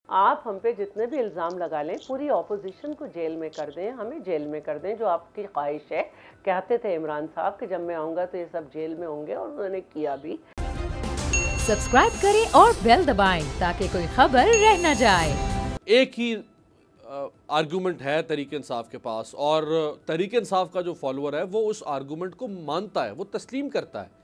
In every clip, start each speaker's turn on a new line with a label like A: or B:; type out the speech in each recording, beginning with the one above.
A: आप हम पे जितने भी इल्ज़ाम लगा लें, पूरी ऑपोजिशन को जेल में कर दें, हमें जेल में कर दें, जो आपकी ख्वाहिश है। कहते थे इमरान साहब कि जब मैं आऊँगा तो ये सब जेल में होंगे, और उन्होंने किया भी।
B: सब्सक्राइब करें और बेल दबाएं ताकि कोई खबर रह न जाए।
C: एक ही आर्गूमेंट है तहरीक इंसाफ के पास, और तहरीक इंसाफ का जो फॉलोअर है वो उस आर्गूमेंट को मानता है, वो तस्लीम करता है,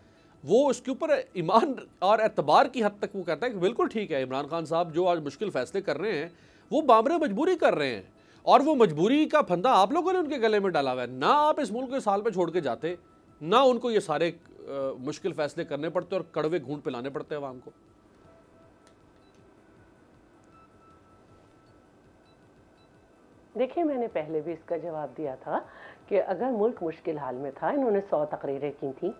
C: वो उसके ऊपर ईमान और एतबार की हद तक वो कहता है कि बिल्कुल ठीक है, इमरान खान साहब जो आज मुश्किल फैसले कर रहे हैं वो बामरे मजबूरी कर रहे हैं, और वो मजबूरी का फंदा आप लोगों ने उनके गले में डाला हुआ है। ना आप इस मुल्क के साल पे छोड़ के जाते, ना उनको ये सारे मुश्किल फैसले करने पड़ते और कड़वे घूंट पिलाने पड़ते अवाम को।
A: देखिए, मैंने पहले भी इसका जवाब दिया था कि अगर मुल्क मुश्किल हाल में था, इन्होंने 100 तकरीरें की थी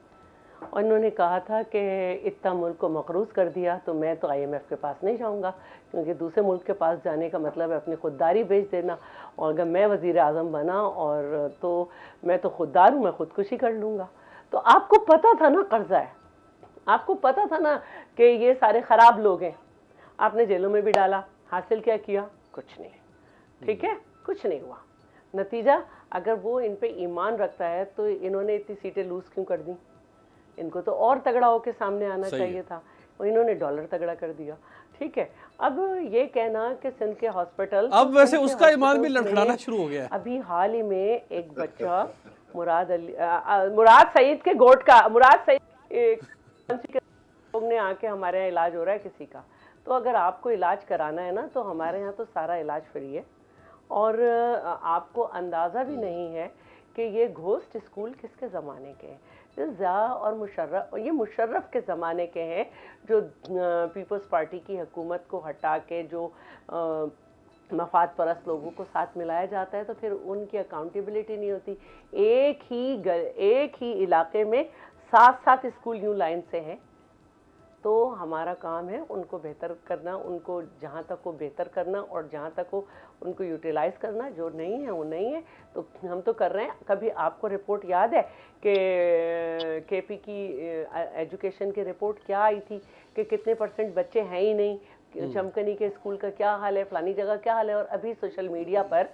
A: और इन्होंने कहा था कि इतना मुल्क को मकरूज़ कर दिया तो मैं तो IMF के पास नहीं जाऊंगा, क्योंकि दूसरे मुल्क के पास जाने का मतलब है अपनी खुददारी बेच देना, और अगर मैं वज़ीर आज़म बना और तो मैं तो खुददार हूँ, मैं खुदकुशी कर लूँगा। तो आपको पता था ना कर्जा है, आपको पता था ना कि ये सारे ख़राब लोग हैं, आपने जेलों में भी डाला, हासिल क्या किया? कुछ नहीं। ठीक है, कुछ नहीं हुआ। नतीजा, अगर वो इन पे ईमान रखता है तो इन्होंने इतनी सीटें लूज़ क्यों कर दी? इनको तो और तगड़ा होकर सामने आना चाहिए था, और इन्होंने डॉलर तगड़ा कर दिया। ठीक है, अब ये कहना कि सिंध के हॉस्पिटल,
C: अब वैसे उसका ईमान भी लड़खड़ाना शुरू हो गया है।
A: अभी हाल ही में एक बच्चा मुराद सईद के गोट का, मुराद सईद लोग ने आके हमारे यहाँ इलाज हो रहा है किसी का, तो अगर आपको इलाज कराना है ना तो हमारे यहाँ तो सारा इलाज फ्री है, और आपको अंदाज़ा भी नहीं है कि ये घोस्ट स्कूल किसके ज़माने के हैं। ज़िया और मुशर्रफ, ये मुशर्रफ के ज़माने के हैं, जो पीपल्स पार्टी की हुकूमत को हटा के जो मफाद परस्त लोगों को साथ मिलाया जाता है, तो फिर उनकी अकाउंटेबिलिटी नहीं होती। एक ही इलाके में 7 स्कूल यूँ लाइन से हैं, तो हमारा काम है उनको बेहतर करना, उनको जहाँ तक वो बेहतर करना, और जहाँ तक वो उनको यूटिलाइज़ करना। जो नहीं है वो नहीं है, तो हम तो कर रहे हैं। कभी आपको रिपोर्ट याद है कि KP की एजुकेशन की रिपोर्ट क्या आई थी कि कितने % बच्चे हैं ही नहीं, चमकनी के स्कूल का क्या हाल है, फलानी जगह क्या हाल है, और अभी सोशल मीडिया पर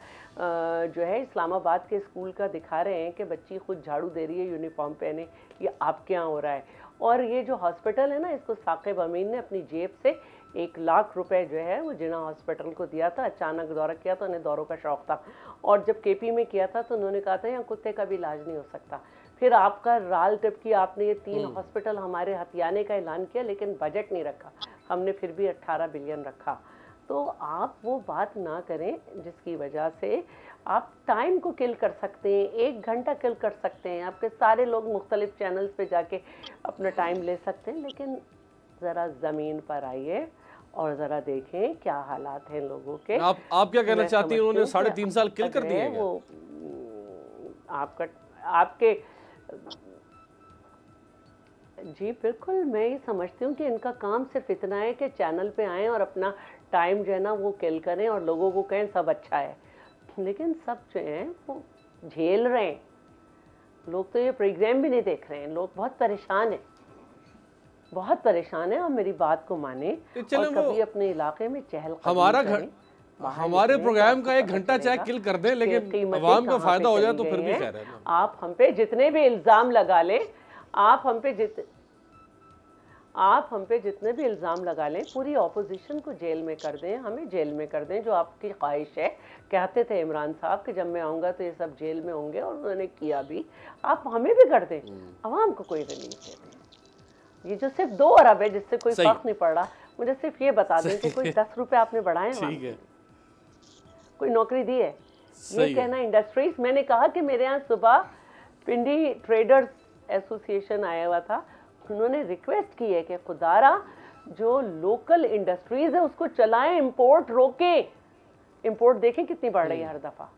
A: जो है इस्लामाबाद के स्कूल का दिखा रहे हैं कि बच्ची खुद झाड़ू दे रही है यूनिफॉर्म पहने। ये आपके यहाँ हो रहा है। और ये जो हॉस्पिटल है ना, इसको साकिब अमीन ने अपनी जेब से 1 लाख रुपए जो है वो जिना हॉस्पिटल को दिया था। अचानक दौरा किया था, उन्हें दौरों का शौक़ था, और जब KP में किया था तो उन्होंने कहा था यहाँ कुत्ते का भी इलाज नहीं हो सकता। फिर आपका राल टिप की, आपने ये 3 हॉस्पिटल हमारे हथियाने का ऐलान किया, लेकिन बजट नहीं रखा, हमने फिर भी 18 बिलियन रखा। तो आप वो बात ना करें जिसकी वजह से आप टाइम को किल कर सकते हैं, 1 घंटा किल कर सकते हैं, आपके सारे लोग मुख्तलिफ चैनल्स पे जाके अपना टाइम ले सकते हैं। लेकिन ज़रा ज़मीन पर आइए और ज़रा देखें क्या हालात हैं लोगों के।
C: आप क्या कहना चाहती हैं? उन्होंने 3.5 साल किल कर दिए हैं।
A: वो आपके जी बिल्कुल, मैं ये समझती हूँ कि इनका काम सिर्फ इतना है कि चैनल पे आएँ और अपना टाइम जो है ना वो किल करें और लोगों को कहें सब अच्छा है, लेकिन सब जो हैं वो झेल रहे हैं। लोग तो ये प्रोग्राम भी नहीं देख रहे हैं, लोग बहुत परेशान हैं, बहुत परेशान हैं। और मेरी बात को माने और कभी अपने इलाके में चहल
C: हमारे प्रोग्राम का 1 घंटा चाहे किल कर दें, लेकिन अवाम का फायदा हो जाए तो फिर भी खैर है ना।
A: आप हम पे जितने भी इल्ज़ाम लगा लें, आप हम पे जितने भी इल्ज़ाम लगा लें, पूरी ऑपोजिशन को जेल में कर दें, हमें जेल में कर दें, जो आपकी ख्वाहिश है। कहते थे इमरान साहब कि जब मैं आऊँगा तो ये सब जेल में होंगे, और उन्होंने किया भी। आप हमें भी कर दें, अवाम को कोई रिलीफ दे दें। ये जो सिर्फ 2 अरब है जिससे कोई फर्क नहीं पड़ रहा, मुझे सिर्फ ये बता दें कि कोई 10 रुपये आपने बढ़ाए हैं, कोई नौकरी दी है? ये कहना इंडस्ट्रीज। मैंने कहा कि मेरे यहाँ सुबह पिंडी ट्रेडर्स एसोसिएशन आया हुआ था, उन्होंने रिक्वेस्ट की है कि खुदारा जो लोकल इंडस्ट्रीज है उसको चलाएं, इंपोर्ट रोकें। इंपोर्ट देखें कितनी बढ़ रही है हर दफ़ा।